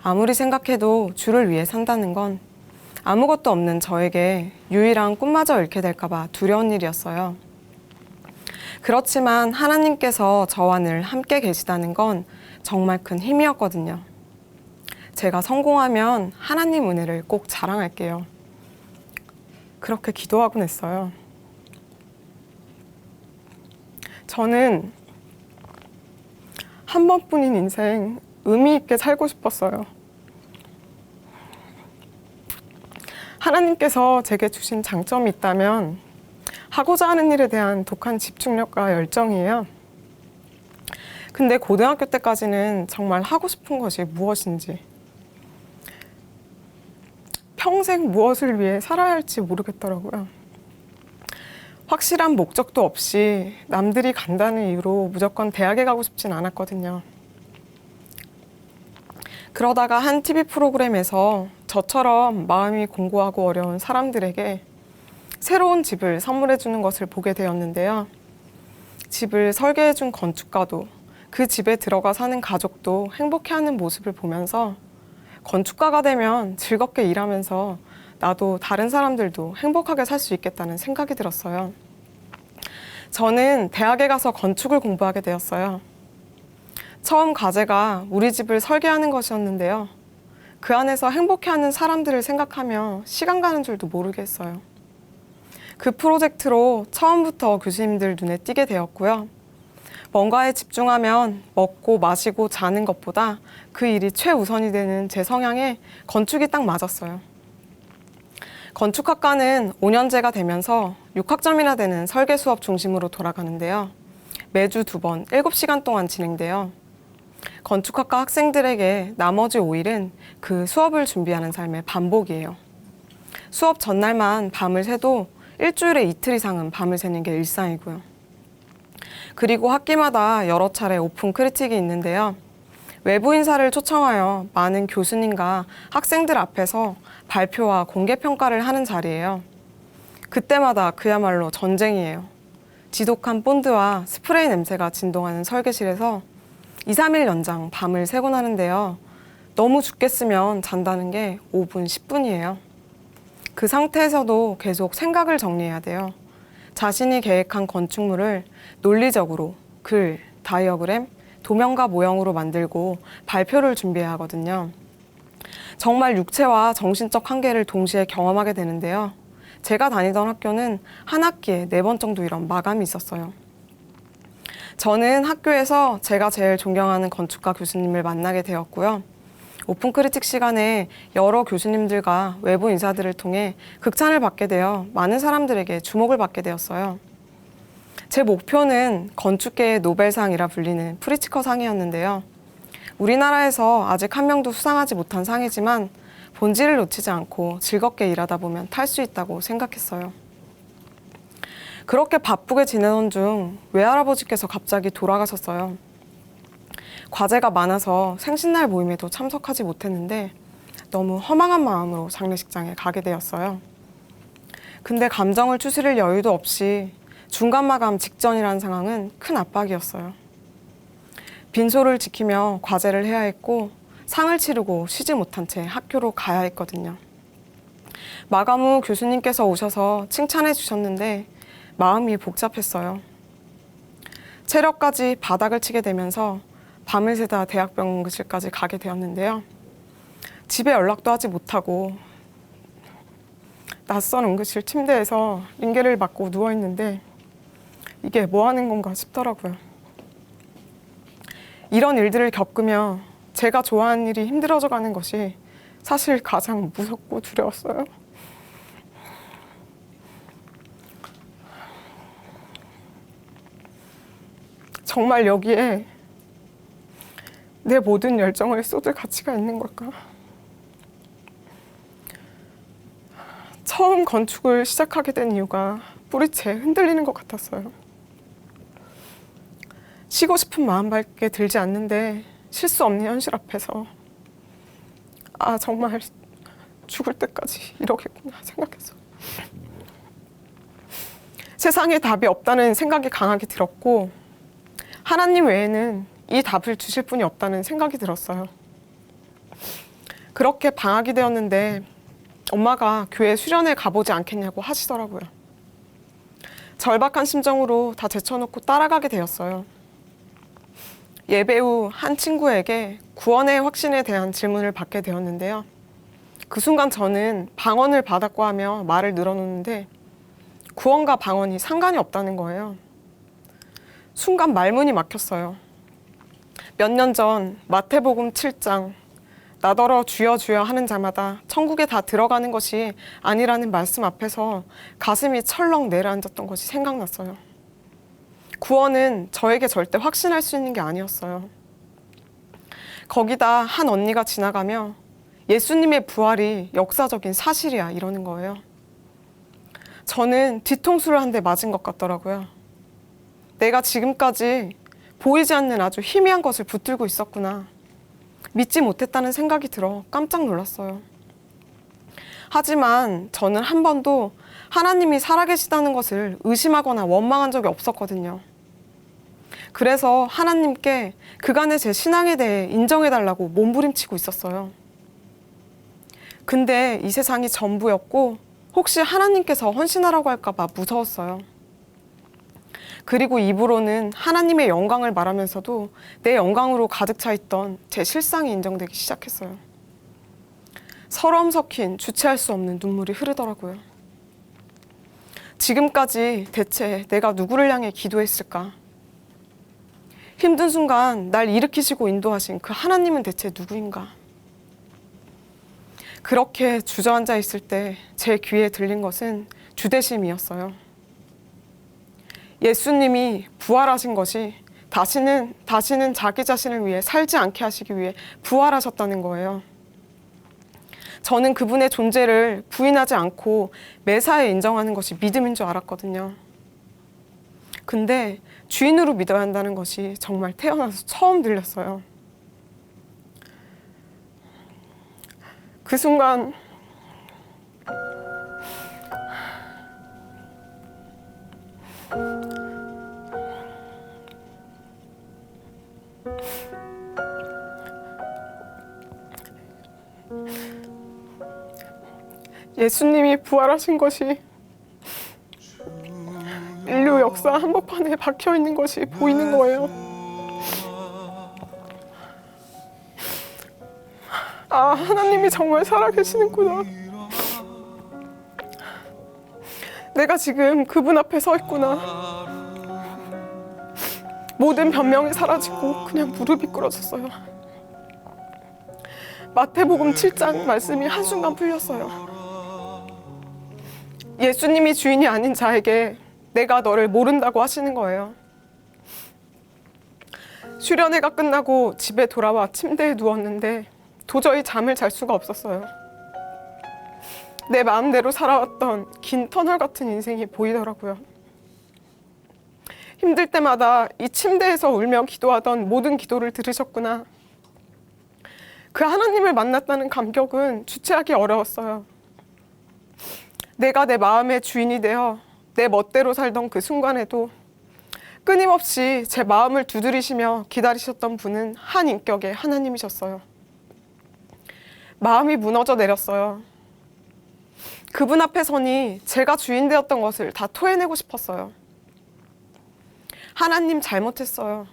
S3: 아무리 생각해도 주를 위해 산다는 건 아무것도 없는 저에게 유일한 꿈마저 잃게 될까 봐 두려운 일이었어요. 그렇지만 하나님께서 저와 늘 함께 계시다는 건 정말 큰 힘이었거든요. 제가 성공하면 하나님 은혜를 꼭 자랑할게요. 그렇게 기도하곤 했어요. 저는 한 번뿐인 인생 의미 있게 살고 싶었어요. 하나님께서 제게 주신 장점이 있다면 하고자 하는 일에 대한 독한 집중력과 열정이에요. 근데 고등학교 때까지는 정말 하고 싶은 것이 무엇인지, 평생 무엇을 위해 살아야 할지 모르겠더라고요. 확실한 목적도 없이 남들이 간다는 이유로 무조건 대학에 가고 싶진 않았거든요. 그러다가 한 TV 프로그램에서 저처럼 마음이 공고하고 어려운 사람들에게 새로운 집을 선물해 주는 것을 보게 되었는데요. 집을 설계해 준 건축가도 그 집에 들어가 사는 가족도 행복해하는 모습을 보면서 건축가가 되면 즐겁게 일하면서 나도 다른 사람들도 행복하게 살 수 있겠다는 생각이 들었어요. 저는 대학에 가서 건축을 공부하게 되었어요. 처음 과제가 우리 집을 설계하는 것이었는데요. 그 안에서 행복해하는 사람들을 생각하며 시간 가는 줄도 모르겠어요. 그 프로젝트로 처음부터 교수님들 눈에 띄게 되었고요. 뭔가에 집중하면 먹고 마시고 자는 것보다 그 일이 최우선이 되는 제 성향에 건축이 딱 맞았어요. 건축학과는 5년제가 되면서 6학점이나 되는 설계 수업 중심으로 돌아가는데요. 매주 2번 7시간 동안 진행돼요. 건축학과 학생들에게 나머지 5일은 그 수업을 준비하는 삶의 반복이에요. 수업 전날만 밤을 새도 일주일에 이틀 이상은 밤을 새는 게 일상이고요. 그리고 학기마다 여러 차례 오픈 크리틱이 있는데요. 외부 인사를 초청하여 많은 교수님과 학생들 앞에서 발표와 공개 평가를 하는 자리예요. 그때마다 그야말로 전쟁이에요. 지독한 본드와 스프레이 냄새가 진동하는 설계실에서 2, 3일 연장 밤을 새곤 하는데요. 너무 죽겠으면 잔다는 게 5분, 10분이에요. 그 상태에서도 계속 생각을 정리해야 돼요. 자신이 계획한 건축물을 논리적으로 글, 다이어그램, 도면과 모형으로 만들고 발표를 준비해야 하거든요. 정말 육체와 정신적 한계를 동시에 경험하게 되는데요. 제가 다니던 학교는 한 학기에 4번 정도 이런 마감이 있었어요. 저는 학교에서 제가 제일 존경하는 건축가 교수님을 만나게 되었고요. 오픈 크리틱 시간에 여러 교수님들과 외부 인사들을 통해 극찬을 받게 되어 많은 사람들에게 주목을 받게 되었어요. 제 목표는 건축계의 노벨상이라 불리는 프리츠커 상이었는데요. 우리나라에서 아직 한 명도 수상하지 못한 상이지만 본질을 놓치지 않고 즐겁게 일하다 보면 탈 수 있다고 생각했어요. 그렇게 바쁘게 지내던 중 외할아버지께서 갑자기 돌아가셨어요. 과제가 많아서 생신날 모임에도 참석하지 못했는데 너무 허망한 마음으로 장례식장에 가게 되었어요. 근데 감정을 추스릴 여유도 없이 중간 마감 직전이라는 상황은 큰 압박이었어요. 빈소를 지키며 과제를 해야 했고 상을 치르고 쉬지 못한 채 학교로 가야 했거든요. 마감 후 교수님께서 오셔서 칭찬해 주셨는데 마음이 복잡했어요. 체력까지 바닥을 치게 되면서 밤을 새다 대학병 응급실까지 가게 되었는데요. 집에 연락도 하지 못하고 낯선 응급실 침대에서 링겔을 맞고 누워있는데 이게 뭐 하는 건가 싶더라고요. 이런 일들을 겪으며 제가 좋아하는 일이 힘들어져 가는 것이 사실 가장 무섭고 두려웠어요. 정말 여기에 내 모든 열정을 쏟을 가치가 있는 걸까? 처음 건축을 시작하게 된 이유가 뿌리채 흔들리는 것 같았어요. 쉬고 싶은 마음밖에 들지 않는데 실수 없는 현실 앞에서 아 정말 죽을 때까지 이러겠구나 생각했어. 세상에 답이 없다는 생각이 강하게 들었고 하나님 외에는 이 답을 주실 분이 없다는 생각이 들었어요. 그렇게 방학이 되었는데 엄마가 교회 수련회 가보지 않겠냐고 하시더라고요. 절박한 심정으로 다 제쳐놓고 따라가게 되었어요. 예배 후 한 친구에게 구원의 확신에 대한 질문을 받게 되었는데요. 그 순간 저는 방언을 받았고 하며 말을 늘어놓는데 구원과 방언이 상관이 없다는 거예요. 순간 말문이 막혔어요. 몇 년 전 마태복음 7장 나더러 주여 주여 하는 자마다 천국에 다 들어가는 것이 아니라는 말씀 앞에서 가슴이 철렁 내려앉았던 것이 생각났어요. 구원은 저에게 절대 확신할 수 있는 게 아니었어요. 거기다 한 언니가 지나가며 예수님의 부활이 역사적인 사실이야 이러는 거예요. 저는 뒤통수를 한 대 맞은 것 같더라고요. 내가 지금까지 보이지 않는 아주 희미한 것을 붙들고 있었구나. 믿지 못했다는 생각이 들어 깜짝 놀랐어요. 하지만 저는 한 번도 하나님이 살아계시다는 것을 의심하거나 원망한 적이 없었거든요. 그래서 하나님께 그간의 제 신앙에 대해 인정해달라고 몸부림치고 있었어요. 근데 이 세상이 전부였고 혹시 하나님께서 헌신하라고 할까 봐 무서웠어요. 그리고 입으로는 하나님의 영광을 말하면서도 내 영광으로 가득 차 있던 제 실상이 인정되기 시작했어요. 서러움 섞인 주체할 수 없는 눈물이 흐르더라고요. 지금까지 대체 내가 누구를 향해 기도했을까? 힘든 순간 날 일으키시고 인도하신 그 하나님은 대체 누구인가? 그렇게 주저앉아 있을 때 제 귀에 들린 것은 주대심이었어요. 예수님이 부활하신 것이 다시는 자기 자신을 위해 살지 않게 하시기 위해 부활하셨다는 거예요. 저는 그분의 존재를 부인하지 않고 매사에 인정하는 것이 믿음인 줄 알았거든요. 근데 주인으로 믿어야 한다는 것이 정말 태어나서 처음 들렸어요. 그 순간 예수님이 부활하신 것이 인류 역사 한복판에 박혀있는 것이 보이는 거예요. 아, 하나님이 정말 살아계시는구나. 내가 지금 그분 앞에 서 있구나. 모든 변명이 사라지고 그냥 무릎이 꿇어졌어요. 마태복음 7장 말씀이 한순간 풀렸어요. 예수님이 주인이 아닌 자에게 내가 너를 모른다고 하시는 거예요. 수련회가 끝나고 집에 돌아와 침대에 누웠는데 도저히 잠을 잘 수가 없었어요. 내 마음대로 살아왔던 긴 터널 같은 인생이 보이더라고요. 힘들 때마다 이 침대에서 울며 기도하던 모든 기도를 들으셨구나. 그 하나님을 만났다는 감격은 주체하기 어려웠어요. 내가 내 마음의 주인이 되어 내 멋대로 살던 그 순간에도 끊임없이 제 마음을 두드리시며 기다리셨던 분은 한 인격의 하나님이셨어요. 마음이 무너져 내렸어요. 그분 앞에 서니 제가 주인 되었던 것을 다 토해내고 싶었어요. 하나님 잘못했어요.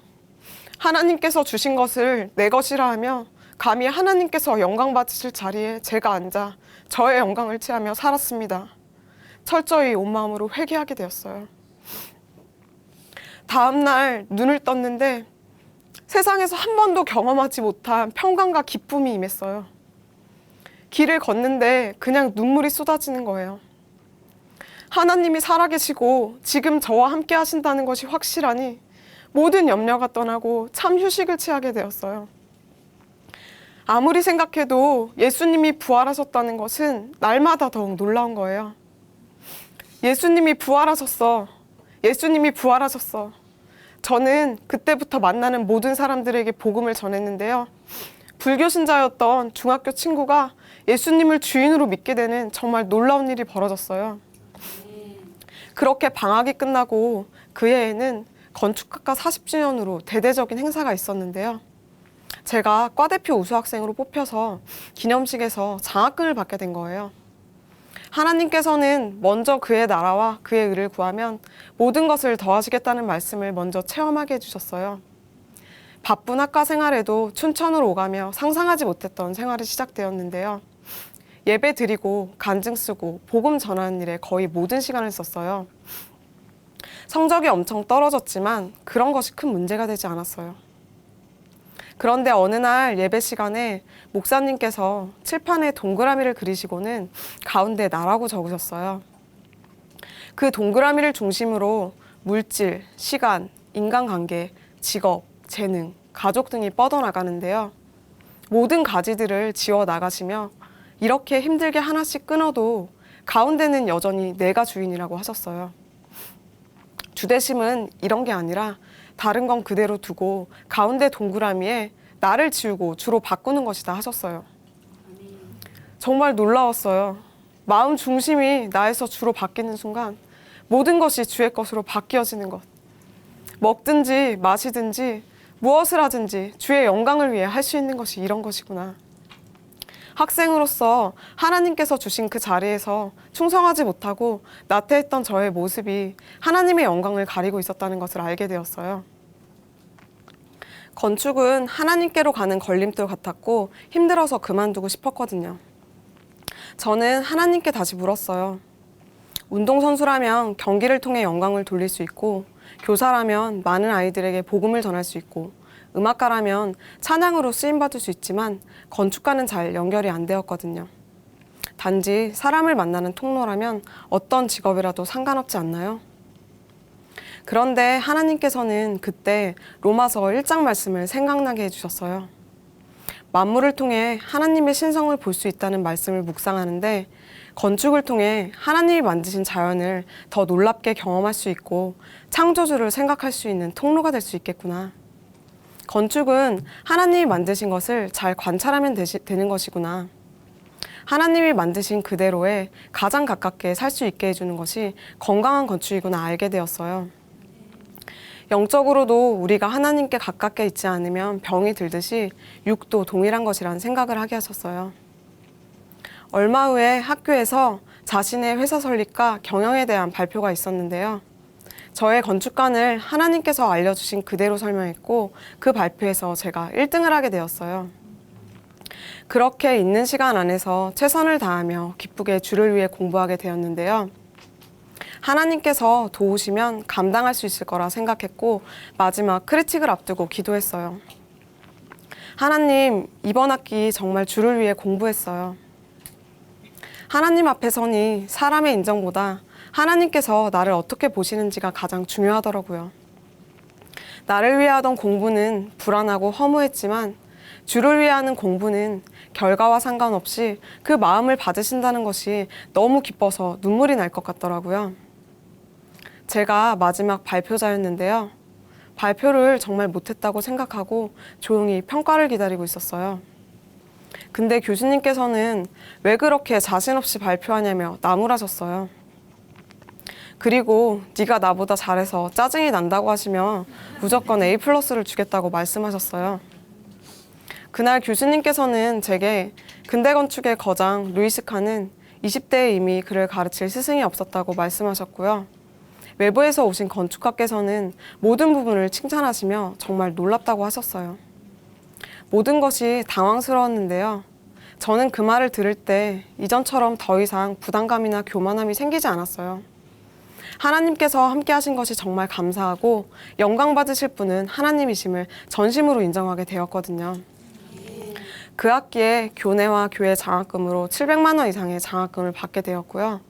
S3: 하나님께서 주신 것을 내 것이라 하며 감히 하나님께서 영광 받으실 자리에 제가 앉아 저의 영광을 취하며 살았습니다. 철저히 온 마음으로 회개하게 되었어요. 다음 날 눈을 떴는데 세상에서 한 번도 경험하지 못한 평강과 기쁨이 임했어요. 길을 걷는데 그냥 눈물이 쏟아지는 거예요. 하나님이 살아계시고 지금 저와 함께 하신다는 것이 확실하니 모든 염려가 떠나고 참 휴식을 취하게 되었어요. 아무리 생각해도 예수님이 부활하셨다는 것은 날마다 더욱 놀라운 거예요. 예수님이 부활하셨어. 예수님이 부활하셨어. 저는 그때부터 만나는 모든 사람들에게 복음을 전했는데요. 불교 신자였던 중학교 친구가 예수님을 주인으로 믿게 되는 정말 놀라운 일이 벌어졌어요. 그렇게 방학이 끝나고 그 해에는 건축학과 40주년으로 대대적인 행사가 있었는데요. 제가 과대표 우수학생으로 뽑혀서 기념식에서 장학금을 받게 된 거예요. 하나님께서는 먼저 그의 나라와 그의 의를 구하면 모든 것을 더하시겠다는 말씀을 먼저 체험하게 해주셨어요. 바쁜 학과 생활에도 춘천으로 오가며 상상하지 못했던 생활이 시작되었는데요. 예배 드리고 간증 쓰고 복음 전하는 일에 거의 모든 시간을 썼어요. 성적이 엄청 떨어졌지만 그런 것이 큰 문제가 되지 않았어요. 그런데 어느 날 예배 시간에 목사님께서 칠판에 동그라미를 그리시고는 가운데 나라고 적으셨어요. 그 동그라미를 중심으로 물질, 시간, 인간관계, 직업, 재능, 가족 등이 뻗어나가는데요. 모든 가지들을 지워 나가시며 이렇게 힘들게 하나씩 끊어도 가운데는 여전히 내가 주인이라고 하셨어요. 주대심은 이런 게 아니라 다른 건 그대로 두고 가운데 동그라미에 나를 지우고 주로 바꾸는 것이다 하셨어요. 정말 놀라웠어요. 마음 중심이 나에서 주로 바뀌는 순간 모든 것이 주의 것으로 바뀌어지는 것. 먹든지 마시든지 무엇을 하든지 주의 영광을 위해 할 수 있는 것이 이런 것이구나. 학생으로서 하나님께서 주신 그 자리에서 충성하지 못하고 나태했던 저의 모습이 하나님의 영광을 가리고 있었다는 것을 알게 되었어요. 건축은 하나님께로 가는 걸림돌 같았고 힘들어서 그만두고 싶었거든요. 저는 하나님께 다시 물었어요. 운동선수라면 경기를 통해 영광을 돌릴 수 있고, 교사라면 많은 아이들에게 복음을 전할 수 있고, 음악가라면 찬양으로 쓰임받을 수 있지만 건축가는 잘 연결이 안 되었거든요. 단지 사람을 만나는 통로라면 어떤 직업이라도 상관없지 않나요? 그런데 하나님께서는 그때 로마서 1장 말씀을 생각나게 해주셨어요. 만물을 통해 하나님의 신성을 볼 수 있다는 말씀을 묵상하는데, 건축을 통해 하나님이 만드신 자연을 더 놀랍게 경험할 수 있고 창조주를 생각할 수 있는 통로가 될 수 있겠구나. 건축은 하나님이 만드신 것을 잘 관찰하면 되는 것이구나. 하나님이 만드신 그대로에 가장 가깝게 살 수 있게 해주는 것이 건강한 건축이구나 알게 되었어요. 영적으로도 우리가 하나님께 가깝게 있지 않으면 병이 들듯이 육도 동일한 것이라는 생각을 하게 하셨어요. 얼마 후에 학교에서 자신의 회사 설립과 경영에 대한 발표가 있었는데요. 저의 건축관을 하나님께서 알려주신 그대로 설명했고 그 발표에서 제가 1등을 하게 되었어요. 그렇게 있는 시간 안에서 최선을 다하며 기쁘게 주를 위해 공부하게 되었는데요. 하나님께서 도우시면 감당할 수 있을 거라 생각했고 마지막 크리틱을 앞두고 기도했어요. 하나님, 이번 학기 정말 주를 위해 공부했어요. 하나님 앞에 서니 사람의 인정보다 하나님께서 나를 어떻게 보시는지가 가장 중요하더라고요. 나를 위해 하던 공부는 불안하고 허무했지만 주를 위해 하는 공부는 결과와 상관없이 그 마음을 받으신다는 것이 너무 기뻐서 눈물이 날 것 같더라고요. 제가 마지막 발표자였는데요. 발표를 정말 못했다고 생각하고 조용히 평가를 기다리고 있었어요. 근데 교수님께서는 왜 그렇게 자신 없이 발표하냐며 나무라셨어요. 그리고 네가 나보다 잘해서 짜증이 난다고 하시며 무조건 A+를 주겠다고 말씀하셨어요. 그날 교수님께서는 제게 근대 건축의 거장 루이스 칸은 20대에 이미 그를 가르칠 스승이 없었다고 말씀하셨고요. 외부에서 오신 건축가께서는 모든 부분을 칭찬하시며 정말 놀랍다고 하셨어요. 모든 것이 당황스러웠는데요. 저는 그 말을 들을 때 이전처럼 더 이상 부담감이나 교만함이 생기지 않았어요. 하나님께서 함께 하신 것이 정말 감사하고 영광 받으실 분은 하나님이심을 전심으로 인정하게 되었거든요. 그 학기에 교내와 교회 장학금으로 700만 원 이상의 장학금을 받게 되었고요.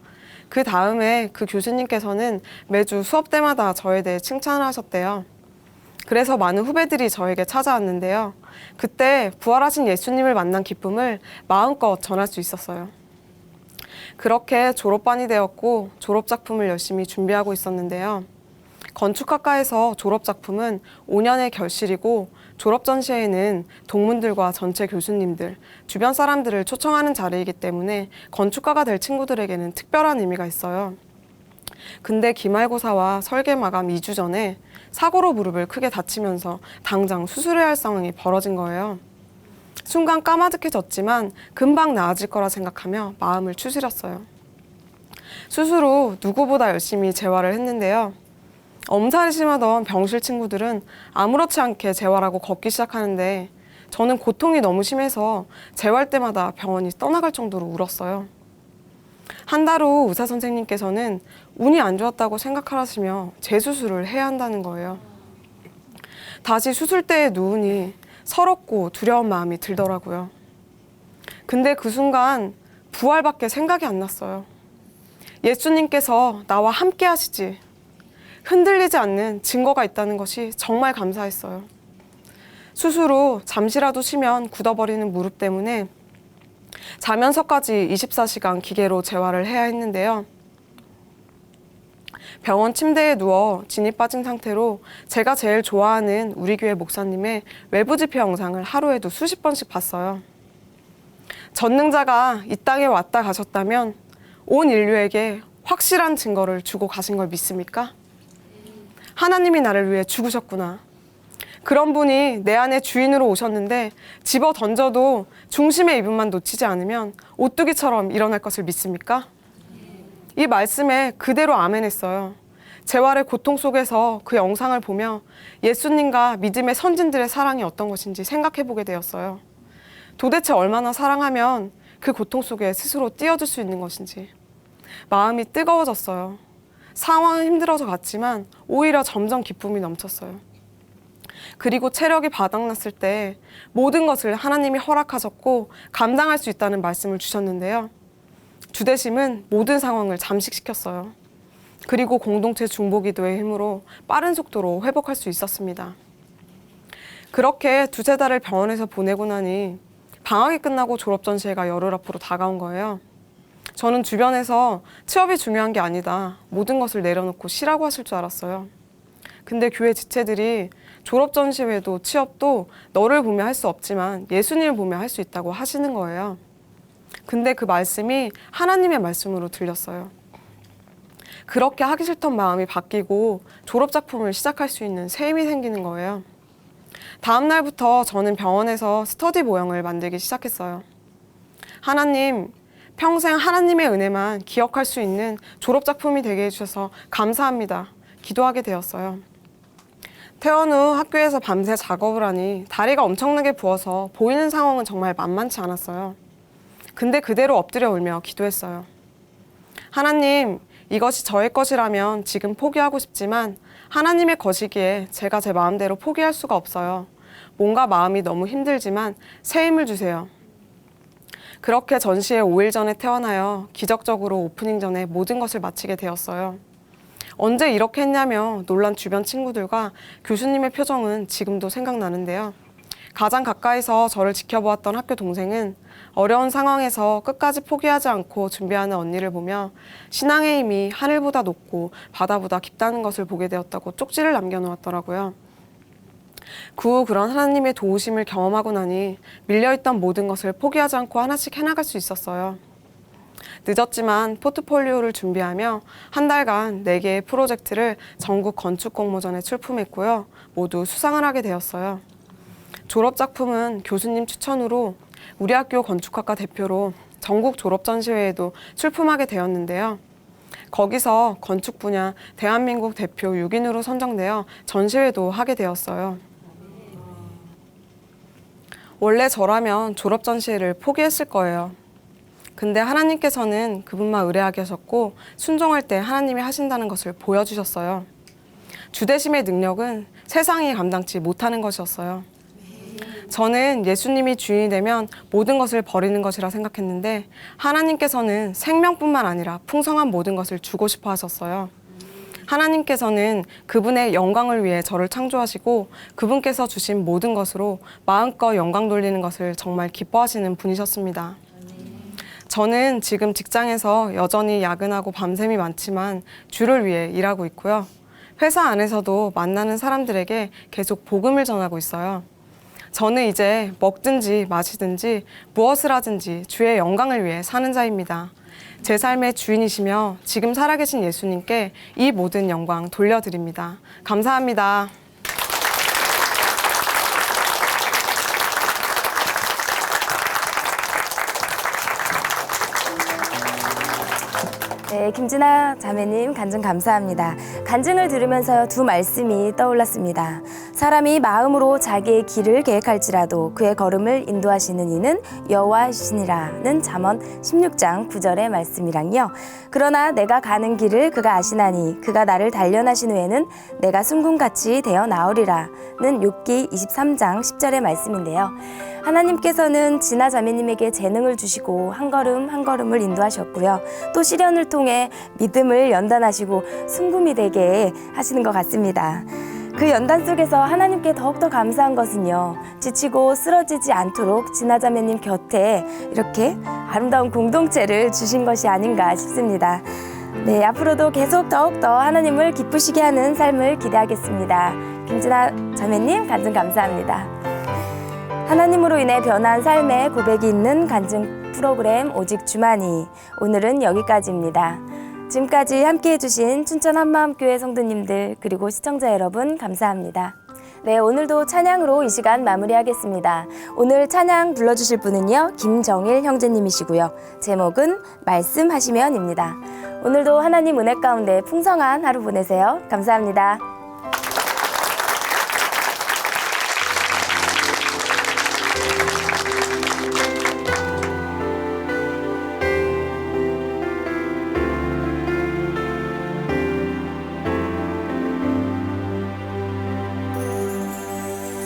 S3: 그 다음에 그 교수님께서는 매주 수업 때마다 저에 대해 칭찬을 하셨대요. 그래서 많은 후배들이 저에게 찾아왔는데요. 그때 부활하신 예수님을 만난 기쁨을 마음껏 전할 수 있었어요. 그렇게 졸업반이 되었고 졸업작품을 열심히 준비하고 있었는데요. 건축학과에서 졸업작품은 5년의 결실이고 졸업 전시회는 동문들과 전체 교수님들, 주변 사람들을 초청하는 자리이기 때문에 건축가가 될 친구들에게는 특별한 의미가 있어요. 근데 기말고사와 설계 마감 2주 전에 사고로 무릎을 크게 다치면서 당장 수술해야 할 상황이 벌어진 거예요. 순간 까마득해졌지만 금방 나아질 거라 생각하며 마음을 추스렸어요. 수술 후 누구보다 열심히 재활을 했는데요. 엄살이 심하던 병실 친구들은 아무렇지 않게 재활하고 걷기 시작하는데 저는 고통이 너무 심해서 재활 때마다 병원이 떠나갈 정도로 울었어요. 한 달 후 의사 선생님께서는 운이 안 좋았다고 생각하시며 재수술을 해야 한다는 거예요. 다시 수술대에 누우니 서럽고 두려운 마음이 들더라고요. 근데 그 순간 부활밖에 생각이 안 났어요. 예수님께서 나와 함께 하시지. 흔들리지 않는 증거가 있다는 것이 정말 감사했어요. 수술 후 잠시라도 쉬면 굳어버리는 무릎 때문에 자면서까지 24시간 기계로 재활을 해야 했는데요. 병원 침대에 누워 진이 빠진 상태로 제가 제일 좋아하는 우리 교회 목사님의 외부 집회 영상을 하루에도 수십 번씩 봤어요. 전능자가 이 땅에 왔다 가셨다면 온 인류에게 확실한 증거를 주고 가신 걸 믿습니까? 하나님이 나를 위해 죽으셨구나. 그런 분이 내 안에 주인으로 오셨는데 집어 던져도 중심의 이분만 놓치지 않으면 오뚜기처럼 일어날 것을 믿습니까? 이 말씀에 그대로 아멘했어요. 재활의 고통 속에서 그 영상을 보며 예수님과 믿음의 선진들의 사랑이 어떤 것인지 생각해보게 되었어요. 도대체 얼마나 사랑하면 그 고통 속에 스스로 뛰어들 수 있는 것인지 마음이 뜨거워졌어요. 상황은 힘들어서 갔지만 오히려 점점 기쁨이 넘쳤어요. 그리고 체력이 바닥났을 때 모든 것을 하나님이 허락하셨고 감당할 수 있다는 말씀을 주셨는데요. 주대심은 모든 상황을 잠식시켰어요. 그리고 공동체 중보기도의 힘으로 빠른 속도로 회복할 수 있었습니다. 그렇게 두세 달을 병원에서 보내고 나니 방학이 끝나고 졸업전시회가 열흘 앞으로 다가온 거예요. 저는 주변에서 취업이 중요한 게 아니다. 모든 것을 내려놓고 쉬라고 하실 줄 알았어요. 근데 교회 지체들이 졸업전시회도 취업도 너를 보며 할 수 없지만 예수님을 보며 할 수 있다고 하시는 거예요. 근데 그 말씀이 하나님의 말씀으로 들렸어요. 그렇게 하기 싫던 마음이 바뀌고 졸업작품을 시작할 수 있는 새 힘이 생기는 거예요. 다음 날부터 저는 병원에서 스터디 모형을 만들기 시작했어요. 하나님, 평생 하나님의 은혜만 기억할 수 있는 졸업작품이 되게 해주셔서 감사합니다. 기도하게 되었어요. 퇴원 후 학교에서 밤새 작업을 하니 다리가 엄청나게 부어서 보이는 상황은 정말 만만치 않았어요. 근데 그대로 엎드려 울며 기도했어요. 하나님, 이것이 저의 것이라면 지금 포기하고 싶지만 하나님의 것이기에 제가 제 마음대로 포기할 수가 없어요. 뭔가 마음이 너무 힘들지만 새 힘을 주세요. 그렇게 전시회 5일 전에 퇴원하여 기적적으로 오프닝 전에 모든 것을 마치게 되었어요. 언제 이렇게 했냐며 놀란 주변 친구들과 교수님의 표정은 지금도 생각나는데요. 가장 가까이서 저를 지켜보았던 학교 동생은 어려운 상황에서 끝까지 포기하지 않고 준비하는 언니를 보며 신앙의 힘이 하늘보다 높고 바다보다 깊다는 것을 보게 되었다고 쪽지를 남겨놓았더라고요. 그 후 그런 하나님의 도우심을 경험하고 나니 밀려있던 모든 것을 포기하지 않고 하나씩 해나갈 수 있었어요. 늦었지만 포트폴리오를 준비하며 한 달간 4개의 프로젝트를 전국 건축공모전에 출품했고요. 모두 수상을 하게 되었어요. 졸업작품은 교수님 추천으로 우리 학교 건축학과 대표로 전국 졸업전시회에도 출품하게 되었는데요. 거기서 건축 분야 대한민국 대표 6인으로 선정되어 전시회도 하게 되었어요. 원래 저라면 졸업전시회를 포기했을 거예요. 근데 하나님께서는 그분만 의뢰하게 하셨고 순종할 때 하나님이 하신다는 것을 보여주셨어요. 주대심의 능력은 세상이 감당치 못하는 것이었어요. 저는 예수님이 주인이 되면 모든 것을 버리는 것이라 생각했는데 하나님께서는 생명뿐만 아니라 풍성한 모든 것을 주고 싶어 하셨어요. 하나님께서는 그분의 영광을 위해 저를 창조하시고 그분께서 주신 모든 것으로 마음껏 영광 돌리는 것을 정말 기뻐하시는 분이셨습니다. 저는 지금 직장에서 여전히 야근하고 밤샘이 많지만 주를 위해 일하고 있고요. 회사 안에서도 만나는 사람들에게 계속 복음을 전하고 있어요. 저는 이제 먹든지 마시든지 무엇을 하든지 주의 영광을 위해 사는 자입니다. 제 삶의 주인이시며 지금 살아계신 예수님께 이 모든 영광 돌려드립니다. 감사합니다.
S1: 네, 김진아 자매님 간증 감사합니다. 간증을 들으면서 두 말씀이 떠올랐습니다. 사람이 마음으로 자기의 길을 계획할지라도 그의 걸음을 인도하시는 이는 여호와시니라는 잠언 16장 9절의 말씀이랑요. 그러나 내가 가는 길을 그가 아시나니 그가 나를 단련하신 후에는 내가 순금같이 되어 나오리라는 욥기 23장 10절의 말씀인데요. 하나님께서는 진아 자매님에게 재능을 주시고 한 걸음 한 걸음을 인도하셨고요. 또 시련을 통해 믿음을 연단하시고 순금이 되게 하시는 것 같습니다. 그 연단 속에서 하나님께 더욱더 감사한 것은요. 지치고 쓰러지지 않도록 진아 자매님 곁에 이렇게 아름다운 공동체를 주신 것이 아닌가 싶습니다. 네, 앞으로도 계속 더욱더 하나님을 기쁘시게 하는 삶을 기대하겠습니다. 김진아 자매님 간증 감사합니다. 하나님으로 인해 변한 삶의 고백이 있는 간증 프로그램 오직 주만이 오늘은 여기까지입니다. 지금까지 함께해 주신 춘천 한마음교회 성도님들 그리고 시청자 여러분 감사합니다. 네, 오늘도 찬양으로 이 시간 마무리하겠습니다. 오늘 찬양 불러주실 분은요, 김정일 형제님이시고요. 제목은 말씀하시면입니다. 오늘도 하나님 은혜 가운데 풍성한 하루 보내세요. 감사합니다.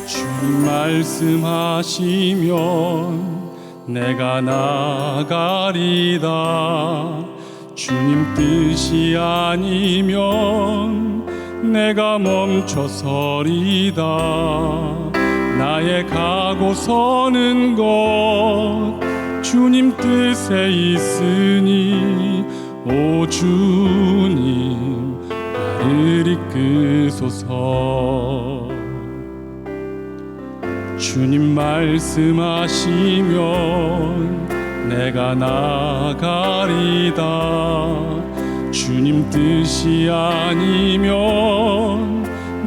S4: 주님 말씀하시면 내가 나가리다. 주님 뜻이 아니면 내가 멈춰서리다. 나의 가고 서는 것 주님 뜻에 있으니 오 주님 나를 이끄소서. 주님 말씀하시면 내가 나가리다. 주님 뜻이 아니면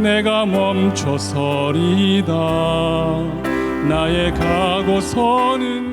S4: 내가 멈춰서리다. 나의 가고 서는